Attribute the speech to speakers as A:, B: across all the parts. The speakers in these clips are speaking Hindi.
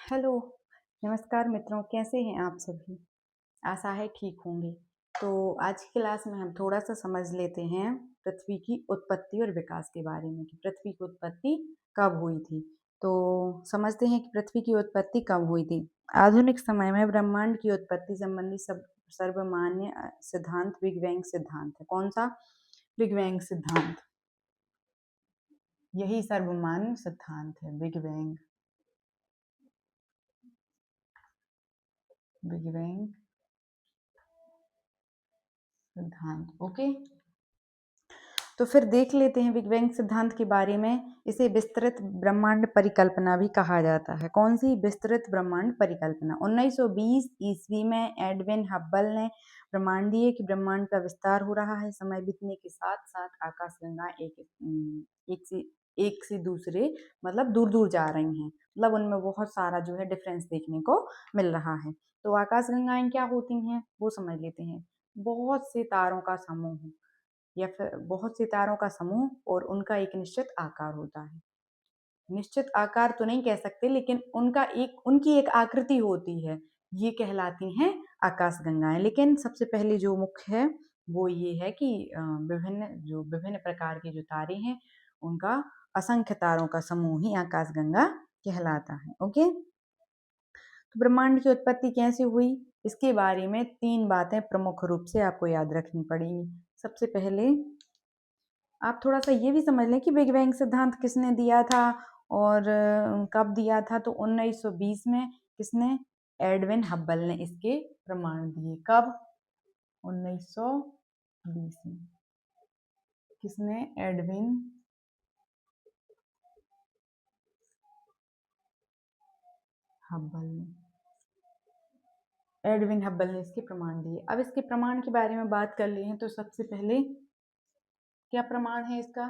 A: हेलो, नमस्कार मित्रों, कैसे हैं आप सभी? आशा है ठीक होंगे। तो आज की क्लास में हम थोड़ा-सा समझ लेते हैं पृथ्वी की उत्पत्ति और विकास के बारे में कि पृथ्वी की उत्पत्ति कब हुई थी। तो समझते हैं कि पृथ्वी की उत्पत्ति कब हुई थी। आधुनिक समय में ब्रह्मांड की उत्पत्ति संबंधी सर्वमान्य सिद्धांत बिग बैंग सिद्धांत है। कौन-सा? बिग बैंग सिद्धांत। यही सर्वमान्य सिद्धांत है, बिग बैंग सिद्धांत। ओके। तो फिर देख लेते हैं बिग बैंग सिद्धांत के बारे में। इसे विस्तृत ब्रह्मांड परिकल्पना भी कहा जाता है। कौन सी? विस्तृत ब्रह्मांड परिकल्पना। 1920 ईस्वी में एडविन हब्बल ने प्रमाण दिए कि ब्रह्मांड का विस्तार हो रहा है। समय बीतने के साथ साथ आकाशगंगा एक से दूसरे मतलब दूर दूर जा रही हैं। मतलब उनमें बहुत सारा जो है डिफरेंस देखने को मिल रहा है। तो आकाशगंगाएं क्या होती हैं वो समझ लेते हैं। बहुत से तारों का समूह या फिर बहुत से तारों का समूह और उनका एक निश्चित आकार होता है। निश्चित आकार तो नहीं कह सकते, लेकिन उनकी एक आकृति होती है। ये कहलाती हैं आकाशगंगाएं। लेकिन सबसे पहले जो मुख्य है वो ये है कि विभिन्न प्रकार के जो तारे हैं उनका असंख्य तारों का समूह ही आकाशगंगा कहलाता है। ओके। तो ब्रह्मांड की उत्पत्ति कैसे हुई, इसके बारे में 3 बातें प्रमुख रूप से आपको याद रखनी पड़ेंगी। सबसे पहले आप थोड़ा-सा ये भी समझ लें कि बिग बैंग सिद्धांत किसने दिया था और कब दिया था। तो 1920 में किसने? एडविन हब्बल ने इसके प्रमाण दिए। कब? 1920 में। किसने? एडविन हब्बल ने। एडविन हब्बल ने इसके प्रमाण दिए। अब इसके प्रमाण के बारे में बात कर लें तो सबसे पहले क्या प्रमाण है इसका?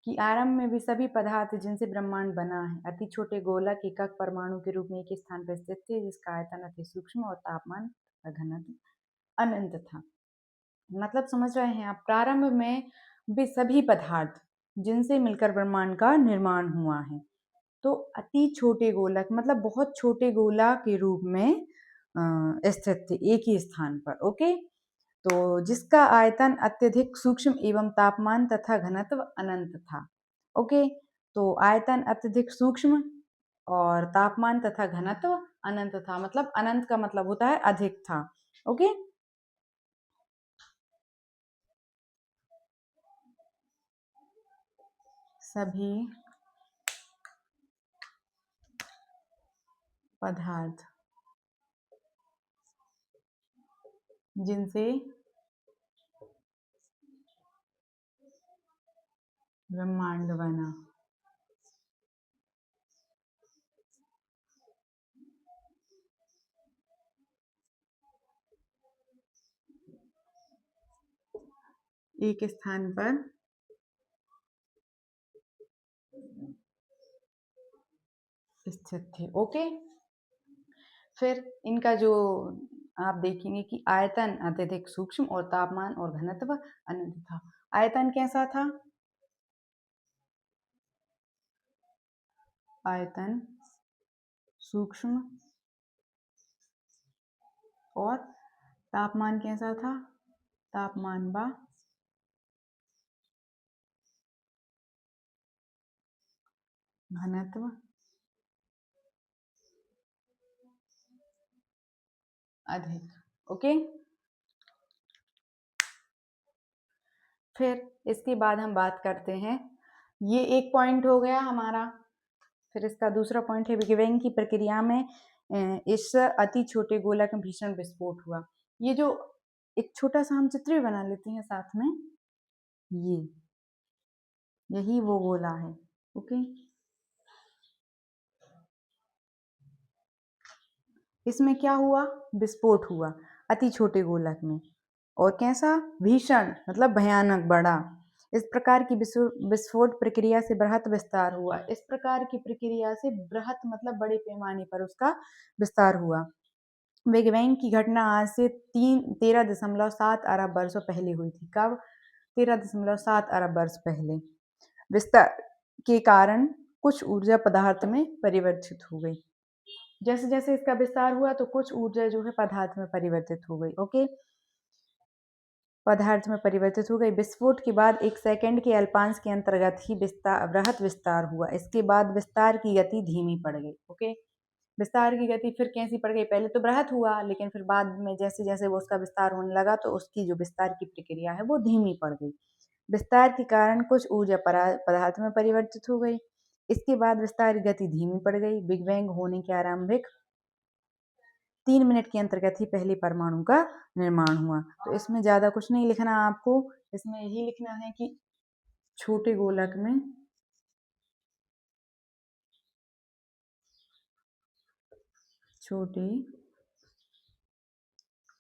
A: कि आरंभ में भी सभी पदार्थ जिनसे ब्रह्मांड बना है अति छोटे गोलक एकक परमाणु के रूप में एक स्थान पर स्थित थे, जिसका आयतन अति सूक्ष्म और तापमान तथा घनत्व अनंत था। मतलब समझ रहे हैं आप? प्रारंभ में भी सभी पदार्थ जिनसे मिलकर ब्रह्मांड का निर्माण हुआ है तो अति छोटे गोलक मतलब बहुत छोटे गोला के रूप में स्थित थे एक ही स्थान पर। ओके। तो जिसका आयतन अत्यधिक सूक्ष्म एवं तापमान तथा घनत्व अनंत था। ओके। तो आयतन अत्यधिक सूक्ष्म और तापमान तथा घनत्व अनंत था। मतलब अनंत का मतलब होता है अधिक था। ओके। सभी पदार्थ जिनसे ब्रह्मांड बना एक स्थान पर स्थित थे। ओके। फिर इनका जो आप देखेंगे कि आयतन अत्यधिक सूक्ष्म और तापमान और घनत्व अनंत था। आयतन कैसा था? आयतन सूक्ष्म और तापमान कैसा था? तापमान व घनत्व अधिक। ओके। फिर इसके बाद हम बात करते हैं, ये एक पॉइंट हो गया हमारा। फिर इसका दूसरा पॉइंट है बिग बैंग की प्रक्रिया में इस अति छोटे गोलक में भीषण विस्फोट हुआ। ये जो एक छोटा सा हम चित्र भी बना लेते हैं साथ में, ये यही वो गोला है। ओके। इसमें क्या हुआ? विस्फोट हुआ अति छोटे गोलक में। और कैसा? भीषण मतलब भयानक, बड़ा। इस प्रकार की विस्फोट प्रक्रिया से बृहत विस्तार हुआ। इस प्रकार की प्रक्रिया से बृहत मतलब बड़े पैमाने पर उसका विस्तार हुआ। बिग बैंग की घटना आज से 13.7 अरब वर्षों पहले हुई थी। कब? 13.7 अरब वर्ष पहले। विस्तार के कारण कुछ ऊर्जा पदार्थ में परिवर्तित हो गई। जैसे जैसे इसका विस्तार हुआ तो कुछ ऊर्जा जो है पदार्थ में परिवर्तित हो गई। ओके, पदार्थ में परिवर्तित हो गई। विस्फोट के बाद 1 सेकंड के अल्पांश के अंतर्गत ही विस्तार वृहत विस्तार हुआ। इसके बाद विस्तार की गति धीमी पड़ गई। ओके, विस्तार की गति फिर कैसी पड़ गई? पहले तो बृहत हुआ, लेकिन फिर बाद में जैसे जैसे वो उसका विस्तार होने लगा तो उसकी जो विस्तार की प्रक्रिया है वो धीमी पड़ गई। विस्तार के कारण कुछ ऊर्जा पदार्थ में परिवर्तित हो गई। इसके बाद विस्तार की गति धीमी पड़ गई। बिग बैंग होने के आरंभिक 3 मिनट के अंतर्गत ही पहले परमाणु का निर्माण हुआ। तो इसमें ज्यादा कुछ नहीं लिखना आपको, इसमें यही लिखना है कि छोटे गोलक में छोटे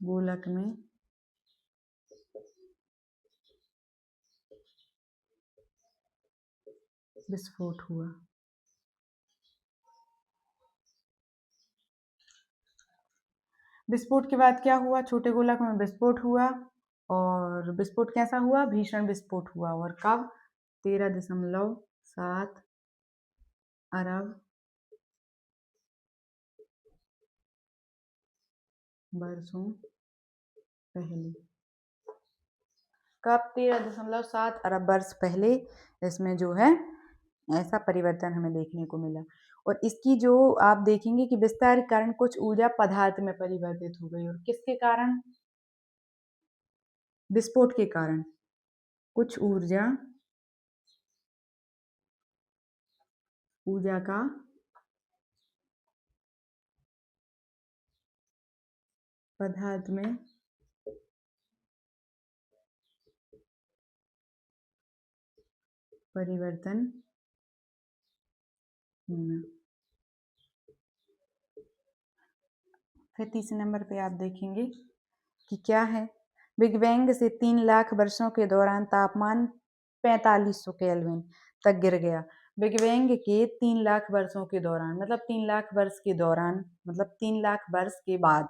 A: गोलक में विस्फोट हुआ। विस्फोट के बाद क्या हुआ? छोटे गोलक में विस्फोट हुआ, और विस्फोट कैसा हुआ? भीषण विस्फोट हुआ। और कब? 13.7 अरब वर्षों पहले। कब? 13.7 अरब वर्ष पहले इसमें जो है ऐसा परिवर्तन हमें देखने को मिला। और इसकी जो आप देखेंगे कि विस्तार के कारण कुछ ऊर्जा पदार्थ में परिवर्तित हो गई। और किसके कारण? विस्फोट के कारण कुछ ऊर्जा ऊर्जा का पदार्थ में परिवर्तन होना। फिर तीसरे नंबर पे आप देखेंगे कि क्या है? बिग बैंग से 3 लाख वर्षों के दौरान तापमान 4500 केल्विन तक गिर गया। बिग बैंग के 3 लाख वर्षों के दौरान, मतलब 3 लाख वर्ष के दौरान, मतलब 3 लाख वर्ष के बाद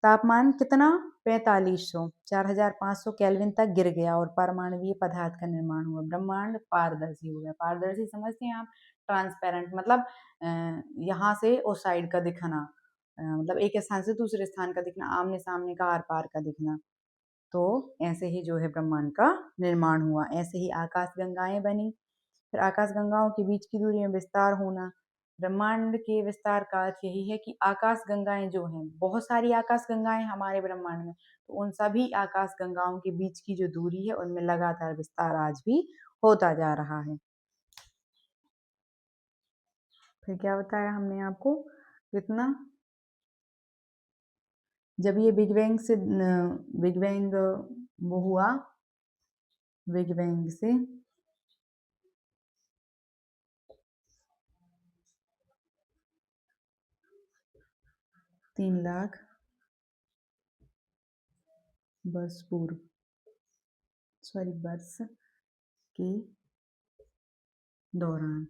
A: तापमान कितना? 4500, 4500 केल्विन तक गिर गया और परमाणुीय पदार्थ का निर्माण हुआ। ब्रह्मांड पारदर्शी हो गया। पारदर्शी समझते हैं आप? ट्रांसपेरेंट, मतलब यहाँ से उस साइड का दिखना, मतलब एक स्थान से दूसरे स्थान का दिखना, आमने सामने का, आर पार का दिखना। तो ऐसे ही जो है ब्रह्मांड का निर्माण हुआ। ऐसे ही आकाश गंगाएं बनी। फिर आकाश गंगाओं के बीच की दूरी में विस्तार होना। ब्रह्मांड के विस्तार का अर्थ यही है कि आकाश गंगाएं जो हैं, बहुत सारी आकाश गंगाएं हमारे ब्रह्मांड में, तो उन सभी आकाश गंगाओं के बीच की जो दूरी है उनमें लगातार विस्तार आज भी होता जा रहा है। फिर क्या बताया हमने आपको? कितना? जब ये बिग बैंग वो हुआ, बिग बैंग से 3 लाख वर्ष पूर्व, सॉरी, वर्ष के दौरान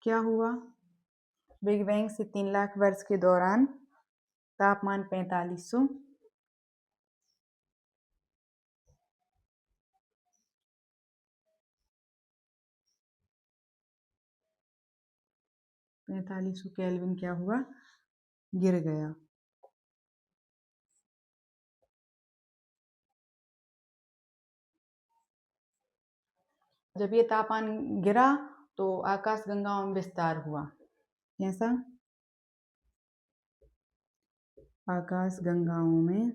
A: क्या हुआ? बिग बैंग से 3 लाख वर्ष के दौरान तापमान 4500 केल्विन क्या हुआ? गिर गया। जब ये तापमान गिरा तो आकाश गंगाओं में विस्तार हुआ। कैसा? आकाश गंगाओं में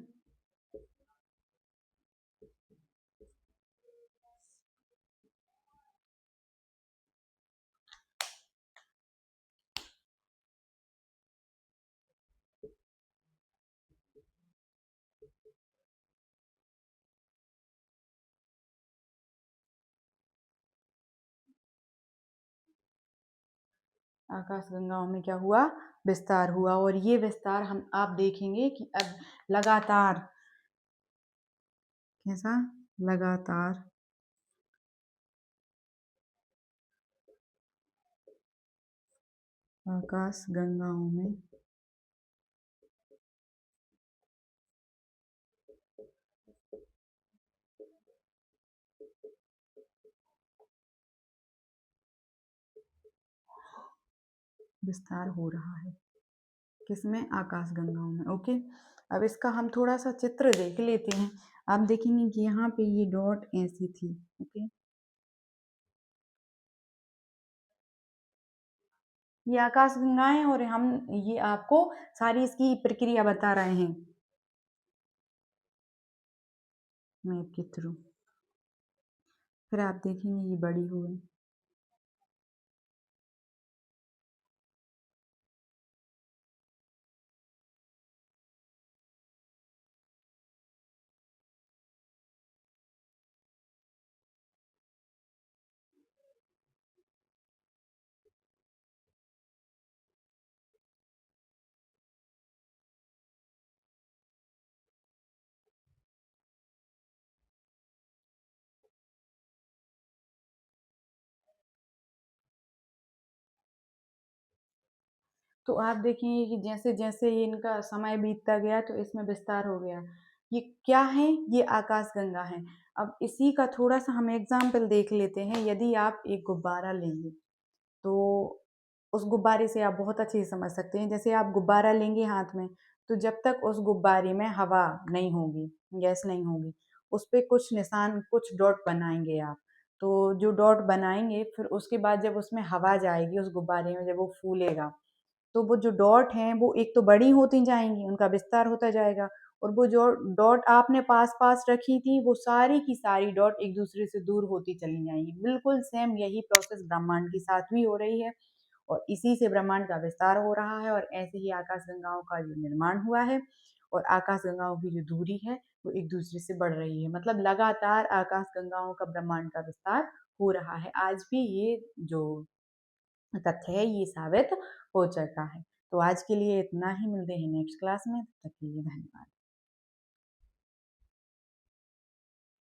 A: आकाश गंगाओं में क्या हुआ? विस्तार हुआ। और ये विस्तार हम आप देखेंगे कि अब लगातार, कैसा? लगातार आकाश गंगाओं में विस्तार हो रहा है। किसमें? आकाशगंगाओं में। ओके, अब इसका हम थोड़ा सा चित्र देख लेते हैं। आप देखेंगे कि यहाँ पे ये डॉट ऐसी थी। ओके, ये आकाशगंगाएं और हम ये आपको सारी इसकी प्रक्रिया बता रहे हैं मैप के थ्रू। फिर आप देखेंगे ये बड़ी हुई। तो आप देखेंगे कि जैसे जैसे ये इनका समय बीतता गया तो इसमें विस्तार हो गया। ये क्या है? ये आकाशगंगा है। अब इसी का थोड़ा सा हम एग्जाम्पल देख लेते हैं। यदि आप एक गुब्बारा लेंगे तो उस गुब्बारे से आप बहुत अच्छे से समझ सकते हैं। जैसे आप गुब्बारा लेंगे हाथ में, तो जब तक उस गुब्बारे में हवा नहीं होगी, गैस नहीं होगी, उस पे कुछ निशान, कुछ डॉट बनाएंगे आप। तो जो डॉट बनाएंगे, फिर उसके बाद जब उसमें हवा जाएगी उस गुब्बारे में, जब वो फूलेगा, तो वो जो डॉट हैं वो एक तो बड़ी होती जाएंगी, उनका विस्तार होता जाएगा। और वो जो डॉट आपने पास पास रखी थी, वो सारी की सारी डॉट एक दूसरे से दूर होती चली जाएंगी। बिल्कुल सेम यही प्रोसेस ब्रह्मांड के साथ भी हो रही है, और इसी से ब्रह्मांड का विस्तार हो रहा है, और ऐसे ही आकाशगंगाओं का जो निर्माण हुआ है, और आकाशगंगाओं की जो दूरी है वो एक दूसरे से बढ़ रही है। मतलब लगातार आकाशगंगाओं का ब्रह्मांड का विस्तार हो रहा है। आज भी ये जो तथ्य है ये साबित हो चुका है। तो आज के लिए इतना ही, मिलते हैं नेक्स्ट क्लास में। तब तक के लिए धन्यवाद।